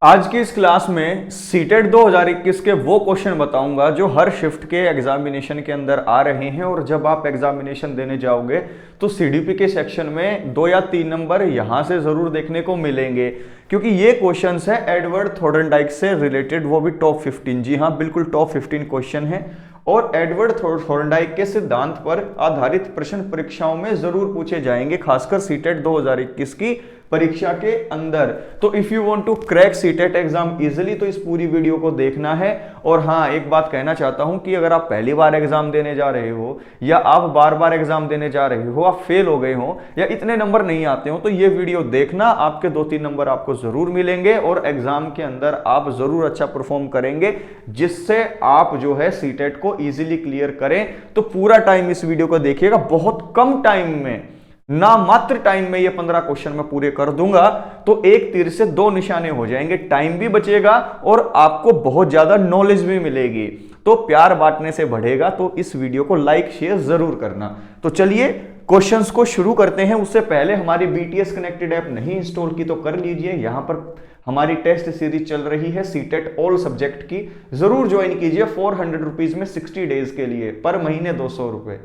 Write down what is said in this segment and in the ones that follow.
आज की इस क्लास में सीटेट 2021 के वो क्वेश्चन बताऊंगा जो हर शिफ्ट के एग्जामिनेशन के अंदर आ रहे हैं, और जब आप एग्जामिनेशन देने जाओगे तो सीडीपी के सेक्शन में 2 या 3 नंबर यहां से जरूर देखने को मिलेंगे, क्योंकि ये क्वेश्चंस है एडवर्ड थॉर्नडाइक से रिलेटेड, वो भी टॉप 15। जी हाँ, बिल्कुल टॉप 15 क्वेश्चन है और एडवर्ड थॉर्नडाइक के सिद्धांत पर आधारित प्रश्न परीक्षाओं में जरूर पूछे जाएंगे, खासकर सीटेट 2021 की परीक्षा के अंदर। तो if you want to crack CTET exam easily तो इस पूरी वीडियो को देखना है। और हाँ, एक बात कहना चाहता हूं कि अगर आप पहली बार एग्जाम देने जा रहे हो या आप बार बार एग्जाम देने जा रहे हो, आप फेल हो गए हो या इतने नंबर नहीं आते हो, तो ये वीडियो देखना, आपके 2-3 नंबर आपको जरूर मिलेंगे और एग्जाम के अंदर आप जरूर अच्छा परफॉर्म करेंगे, जिससे आप जो है सीटेट को इजीली क्लियर करें। तो पूरा टाइम इस वीडियो को देखिएगा, बहुत कम टाइम में, ना मात्र टाइम में ये 15 क्वेश्चन मैं पूरे कर दूंगा, तो एक तीर से 2 निशाने हो जाएंगे, टाइम भी बचेगा और आपको बहुत ज्यादा नॉलेज भी मिलेगी। तो प्यार बांटने से बढ़ेगा, तो इस वीडियो को लाइक शेयर जरूर करना। तो चलिए क्वेश्चंस को शुरू करते हैं। उससे पहले हमारी बीटीएस कनेक्टेड ऐप नहीं इंस्टॉल की तो कर लीजिए। यहां पर हमारी टेस्ट सीरीज चल रही है सीटेट ऑल सब्जेक्ट की, जरूर ज्वाइन कीजिए। 400 रुपीज में 60 डेज के लिए, पर महीने 200 रुपए,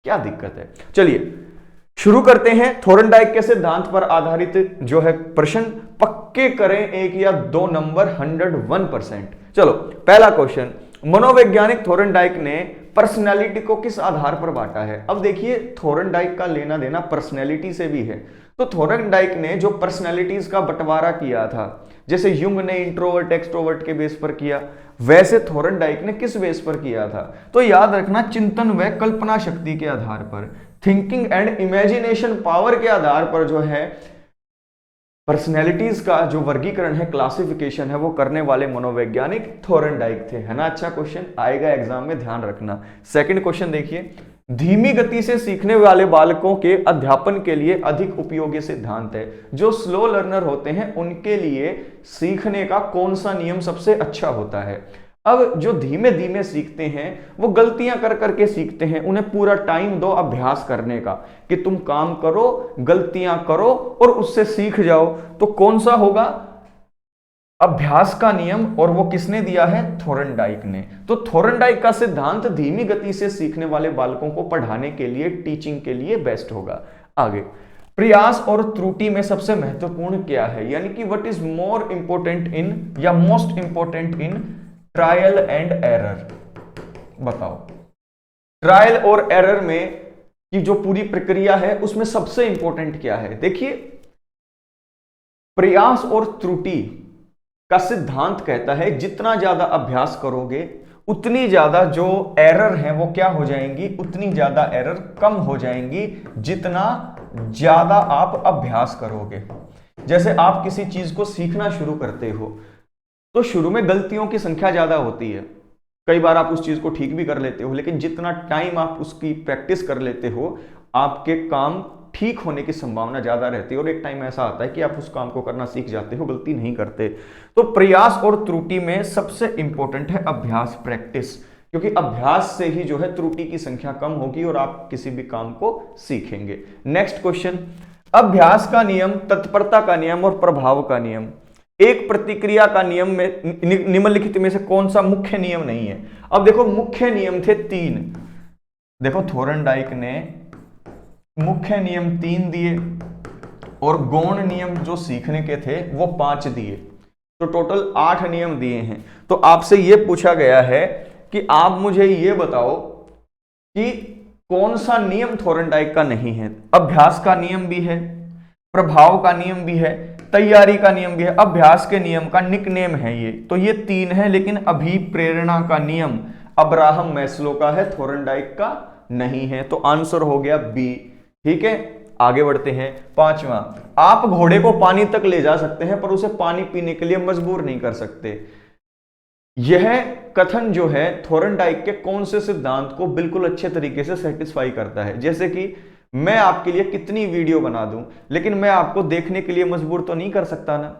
क्या दिक्कत है। चलिए शुरू करते हैं। थॉर्नडाइक के सिद्धांत पर आधारित जो है प्रश्न पक्के करें, 1 या 2 नंबर 101%। चलो पहला क्वेश्चन, मनोवैज्ञानिक थॉर्नडाइक ने पर्सनैलिटी को किस आधार पर बांटा है। अब देखिए, थॉर्नडाइक का लेना देना पर्सनैलिटी से भी है। तो थॉर्नडाइक ने जो पर्सनैलिटीज का बंटवारा किया था, जैसे युंग ने इंट्रोवर्ट एक्सट्रोवर्ट के बेस पर किया, वैसे थॉर्नडाइक ने किस बेस पर किया था। तो याद रखना, चिंतन व कल्पना शक्ति के आधार पर, थिंकिंग एंड इमेजिनेशन पावर के आधार पर जो है पर्सनैलिटीज का जो वर्गीकरण है, क्लासिफिकेशन है, वो करने वाले मनोवैज्ञानिक थॉर्नडाइक थे। है ना, अच्छा क्वेश्चन आएगा एग्जाम में, ध्यान रखना। सेकंड क्वेश्चन देखिए, धीमी गति से सीखने वाले बालकों के अध्यापन के लिए अधिक उपयोगी सिद्धांत है। जो स्लो लर्नर होते हैं उनके लिए सीखने का कौन सा नियम सबसे अच्छा होता है। अब जो धीमे धीमे सीखते हैं वो गलतियां कर करके सीखते हैं, उन्हें पूरा टाइम दो अभ्यास करने का, कि तुम काम करो, गलतियां करो और उससे सीख जाओ। तो कौन सा होगा, अभ्यास का नियम, और वो किसने दिया है, थॉर्नडाइक ने। तो थॉर्नडाइक का सिद्धांत धीमी गति से सीखने वाले बालकों को पढ़ाने के लिए, टीचिंग के लिए बेस्ट होगा। आगे, प्रयास और त्रुटि में सबसे महत्वपूर्ण क्या है, यानी कि व्हाट इज मोर इंपोर्टेंट इन या most important in trial and error. बताओ, ट्रायल और एरर में की जो पूरी प्रक्रिया है उसमें सबसे इंपॉर्टेंट क्या है। देखिए, प्रयास और त्रुटि का सिद्धांत कहता है जितना ज्यादा अभ्यास करोगे उतनी ज्यादा जो एरर है वो क्या हो जाएंगी, उतनी ज्यादा एरर कम हो जाएंगी, जितना ज्यादा आप अभ्यास करोगे। जैसे आप किसी चीज को सीखना शुरू करते हो तो शुरू में गलतियों की संख्या ज्यादा होती है, कई बार आप उस चीज को ठीक भी कर लेते हो, लेकिन जितना टाइम आप उसकी प्रैक्टिस कर लेते हो, आपके काम ठीक होने की संभावना ज्यादा रहती है। और एक टाइम ऐसा आता है कि आप उस काम को करना सीख जाते हो, गलती नहीं करते। तो प्रयास और त्रुटि में सबसे इंपॉर्टेंट है अभ्यास, प्रैक्टिस, क्योंकि अभ्यास से ही जो है त्रुटि की संख्या कम होगी और आप किसी भी काम को सीखेंगे। नेक्स्ट क्वेश्चन, अभ्यास का नियम, तत्परता का नियम और प्रभाव का नियम। एक प्रतिक्रिया का नियम में निम्नलिखित में से कौन सा मुख्य नियम नहीं है। अब देखो, मुख्य नियम थे 3। देखो, थॉर्नडाइक ने मुख्य नियम 3 दिए और गौण नियम जो सीखने के थे वो 5 दिए, तो टोटल 8 नियम दिए हैं। तो आपसे यह पूछा गया है कि आप मुझे यह बताओ कि कौन सा नियम थॉर्नडाइक का नहीं है। अभ्यास का नियम भी है, प्रभाव का नियम भी है, तैयारी का नियम भी है, अभ्यास के नियम का निकनेम है ये। तो ये 3 है, लेकिन अभिप्रेरणा का नियम अब्राहम मैस्लो का है, थॉर्नडाइक का नहीं है। तो आंसर हो गया बी। ठीक है, आगे बढ़ते हैं। 5वां, आप घोड़े को पानी तक ले जा सकते हैं पर उसे पानी पीने के लिए मजबूर नहीं कर सकते। यह कथन जो है थॉर्नडाइक के कौन से सिद्धांत को बिल्कुल अच्छे तरीके से सेटिस्फाई करता है। जैसे कि मैं आपके लिए कितनी वीडियो बना दूं, लेकिन मैं आपको देखने के लिए मजबूर तो नहीं कर सकता ना।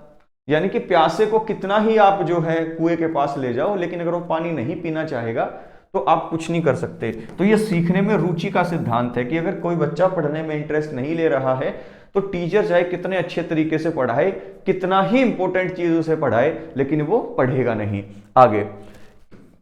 यानी कि प्यासे को कितना ही आप जो है कुएं के पास ले जाओ, लेकिन अगर वो पानी नहीं पीना चाहेगा तो आप कुछ नहीं कर सकते। तो ये सीखने में रुचि का सिद्धांत है कि अगर कोई बच्चा पढ़ने में इंटरेस्ट नहीं ले रहा है तो टीचर चाहे कितने अच्छे तरीके से पढ़ाए, कितना ही इंपॉर्टेंट चीज उसे पढ़ाए, लेकिन वो पढ़ेगा नहीं। आगे,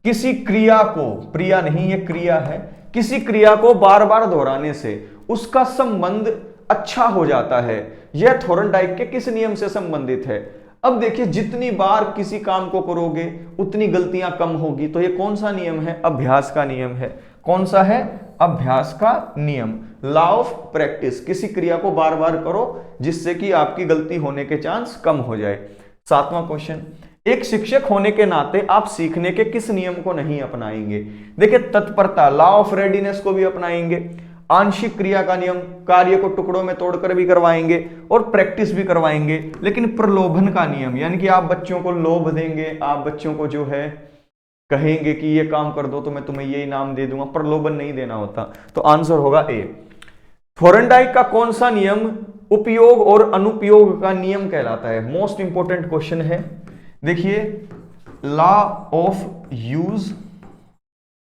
किसी क्रिया को, प्रिया नहीं ये क्रिया है, किसी क्रिया को बार बार दोहराने से उसका संबंध अच्छा हो जाता है, यह थोर्नडाइक के किस नियम से संबंधित है? अब देखिए, जितनी बार किसी काम को करोगे उतनी गलतियां कम होगी, तो ये कौन सा नियम है? अभ्यास का नियम है। कौन सा है? अभ्यास का नियम, लॉ ऑफ प्रैक्टिस। किसी क्रिया को बार बार करो जिससे कि आपकी गलती होने के चांस कम हो जाए। 7वां क्वेश्चन, एक शिक्षक होने के नाते आप सीखने के किस नियम को नहीं अपनाएंगे? देखिए, तत्परता, लॉ ऑफ रेडीनेस को भी अपनाएंगे, आंशिक क्रिया का नियम, कार्य को टुकड़ों में तोड़कर भी करवाएंगे और प्रैक्टिस भी करवाएंगे, लेकिन प्रलोभन का नियम, यानी कि आप बच्चों को लोभ देंगे, आप बच्चों को जो है कहेंगे कि ये काम कर दो तो मैं तुम्हें ये इनाम दे दूंगा, प्रलोभन नहीं देना होता। तो आंसर होगा ए। थोर्नडाइक का कौन सा नियम उपयोग और अनुपयोग का नियम कहलाता है? मोस्ट इंपोर्टेंट क्वेश्चन है। देखिए, लॉ ऑफ यूज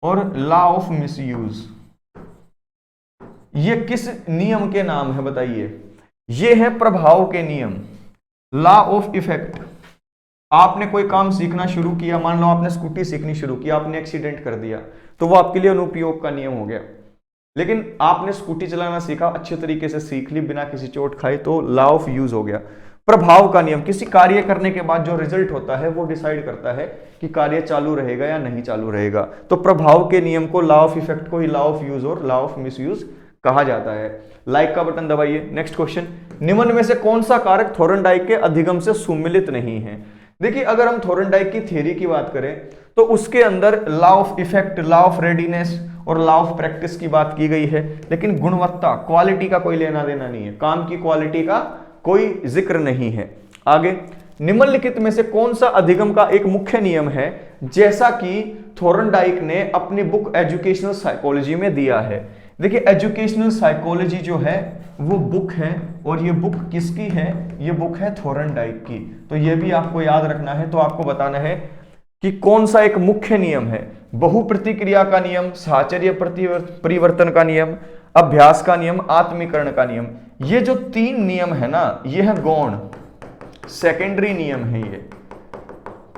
और लॉ ऑफ मिसयूज, ये किस नियम के नाम है बताइए? ये है प्रभाव के नियम, लॉ ऑफ इफेक्ट। आपने कोई काम सीखना शुरू किया, मान लो आपने स्कूटी सीखनी शुरू की, आपने एक्सीडेंट कर दिया, तो वो आपके लिए अनुपयोग का नियम हो गया। लेकिन आपने स्कूटी चलाना सीखा, अच्छे तरीके से सीख ली बिना किसी चोट खाए, तो लॉ ऑफ यूज हो गया। प्रभाव का नियम, किसी कार्य करने के बाद जो रिजल्ट होता है वो डिसाइड करता है कि कार्य चालू रहेगा या नहीं चालू रहेगा। तो प्रभाव के नियम को, लॉ ऑफ इफेक्ट को ही लॉ ऑफ यूज और लॉ ऑफ मिसयूज कहा जाता है। लाइक का बटन दबाइए। नेक्स्ट क्वेश्चन, निम्न में से कौन सा कारक थोर्नडाइक के अधिगम से सुमिलित नहीं है? देखिए, अगर हम थोर्नडाइक की थ्योरी की बात करें तो उसके अंदर law of effect, law of readiness और लॉ ऑफ प्रैक्टिस की बात की गई है, लेकिन गुणवत्ता, क्वालिटी का कोई लेना देना नहीं है, काम की क्वालिटी का कोई जिक्र नहीं है। आगे, निम्नलिखित में से कौन सा अधिगम का एक मुख्य नियम है जैसा कि थोर्नडाइक ने अपनी बुक एजुकेशनल साइकोलॉजी में दिया है? देखिए, एजुकेशनल साइकोलॉजी जो है वो बुक है, और ये बुक किसकी है? ये बुक है थोर्नडाइक की। तो ये भी आपको याद रखना है। तो आपको बताना है कि कौन सा एक मुख्य नियम है। बहुप्रतिक्रिया का नियम, साहचर्य परिवर्तन का नियम, अभ्यास का नियम, आत्मीकरण का नियम। ये जो 3 नियम है ना, ये है गौण, सेकेंडरी नियम है। ये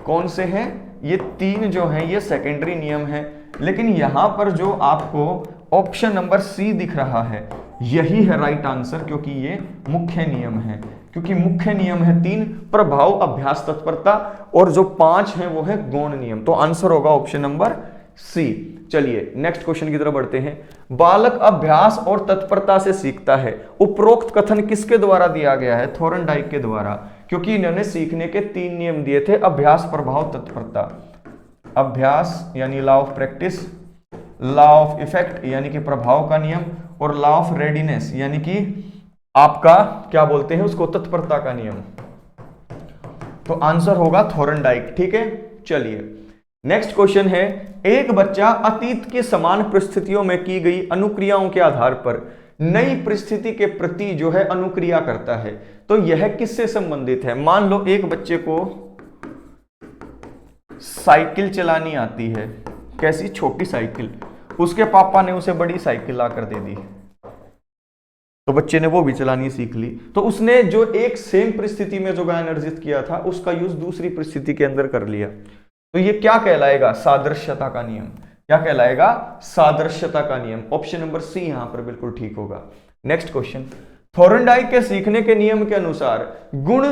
कौन से हैं? ये 3 जो हैं ये सेकेंडरी नियम है। लेकिन यहां पर जो आपको ऑप्शन नंबर सी दिख रहा है, यही है राइट आंसर, क्योंकि ये मुख्य नियम है। क्योंकि मुख्य नियम है 3, प्रभाव, अभ्यास, तत्परता, और जो 5 है वो है गौण नियम। तो आंसर होगा ऑप्शन नंबर सी। चलिए नेक्स्ट क्वेश्चन की तरफ बढ़ते हैं। बालक अभ्यास और तत्परता से सीखता है, उपरोक्त कथन किसके द्वारा दिया गया है? थोर्नडाइक के द्वारा, क्योंकि इन्होंने सीखने के 3 नियम दिए थे, अभ्यास, प्रभाव, तत्परता। अभ्यास यानी law of practice, law of effect यानी कि प्रभाव का नियम, और लॉ ऑफ रेडीनेस यानी कि आपका क्या बोलते हैं उसको, तत्परता का नियम। तो आंसर होगा थोर्नडाइक। ठीक है, चलिए नेक्स्ट क्वेश्चन है। एक बच्चा अतीत के समान परिस्थितियों में की गई अनुक्रियाओं के आधार पर नई परिस्थिति के प्रति जो है अनुक्रिया करता है, तो यह किससे संबंधित है? मान लो एक बच्चे को साइकिल चलानी आती है, कैसी, छोटी साइकिल, उसके पापा ने उसे बड़ी साइकिल लाकर दे दी, तो बच्चे ने वो भी चलानी सीख ली। तो उसने जो एक सेम परिस्थिति में जो ज्ञान अर्जित किया था उसका यूज दूसरी परिस्थिति के अंदर कर लिया। तो ये क्या कहलाएगा? सादृश्यता का नियम। क्या कहलाएगा? सादृश्यता का नियम। ऑप्शन नंबर सी यहां पर बिल्कुल ठीक होगा। नेक्स्ट क्वेश्चन, थोर्नडाइक के सीखने के नियम के अनुसार गुण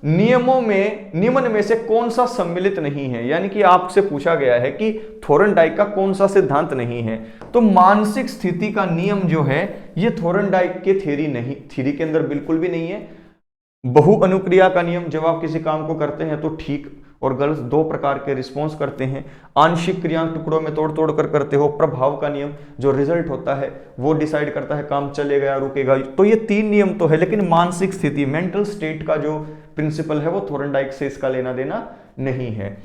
नियमों में निम्न में से कौन सा सम्मिलित नहीं है? यानी कि आपसे पूछा गया है कि थोर्नडाइक का कौन सा सिद्धांत नहीं है, तो मानसिक स्थिति का नियम जो है ये थोर्नडाइक के थ्योरी के अंदर बिल्कुल भी नहीं है। बहु अनुक्रिया का नियम, जब आप किसी काम को करते हैं तो ठीक और गलत 2 प्रकार के रिस्पॉन्स करते हैं। आंशिक क्रिया टुकड़ों में तोड़ तोड़ कर करते हो। प्रभाव का नियम, जो रिजल्ट होता है वो डिसाइड करता है काम चलेगा या रुकेगा। तो ये 3 नियम तो है, लेकिन मानसिक स्थिति, मेंटल स्टेट का जो प्रिंसिपल है वो थोर्नडाइक से इसका लेना देना नहीं है।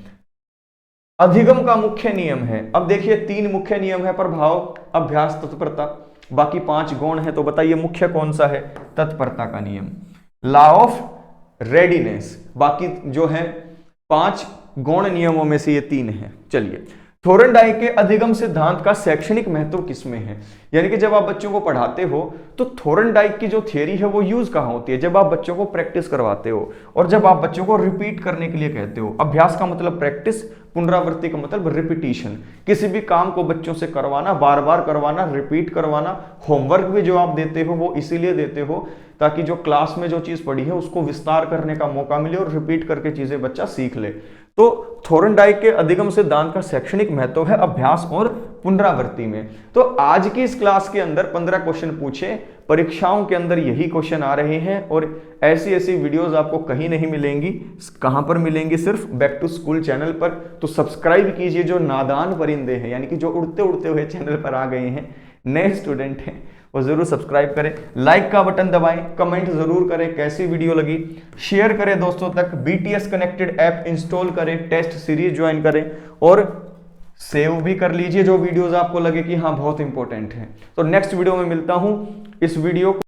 अधिगम का मुख्य नियम है। अब देखिए 3 मुख्य नियम है, प्रभाव, अभ्यास, तत्परता, बाकी 5 गौण है। तो बताइए मुख्य कौन सा है? तत्परता का नियम, लॉ ऑफ रेडीनेस। बाकी जो है 5 गौण नियमों में से ये 3 है। चलिए, थोर्नडाइक के अधिगम सिद्धांत का शैक्षणिक महत्व किसमें है? यानी कि जब आप बच्चों को पढ़ाते हो तो थोरनडाइक की जो थियरी है वो यूज कहाँ होती है, जब आप बच्चों को प्रैक्टिस करवाते हो और जब आप बच्चों को रिपीट करने के लिए कहते हो। अभ्यास का मतलब प्रैक्टिस, पुनरावृत्ति का मतलब रिपीटिशन। किसी भी काम को बच्चों से करवाना, बार बार करवाना, रिपीट करवाना। होमवर्क भी जो आप देते हो वो इसीलिए देते हो ताकि जो क्लास में जो चीज पढ़ी है उसको विस्तार करने का मौका मिले और रिपीट करके चीजें बच्चा सीख ले। तो थोरनडाइक के अधिगम सिद्धांत का शैक्षणिक महत्व है अभ्यास और पुनरावृत्ति में। तो आज की इस क्लास के अंदर 15 क्वेश्चन पूछे, परीक्षाओं के अंदर यही क्वेश्चन आ रहे हैं और ऐसी ऐसी वीडियोस आपको कहीं नहीं मिलेंगी। कहां पर मिलेंगी? सिर्फ बैक टू स्कूल चैनल पर। तो सब्सक्राइब कीजिए। जो नादान परिंदे हैं यानी कि जो उड़ते उड़ते हुए चैनल पर आ गए हैं, नए स्टूडेंट हैं, वो जरूर सब्सक्राइब करें, लाइक का बटन दबाएं, कमेंट जरूर करें कैसी वीडियो लगी, शेयर करें दोस्तों तक, BTS कनेक्टेड ऐप इंस्टॉल करें, टेस्ट सीरीज ज्वाइन करें और सेव भी कर लीजिए जो वीडियोस आपको लगे कि हाँ बहुत इंपॉर्टेंट है। तो नेक्स्ट वीडियो में मिलता हूं। इस वीडियो को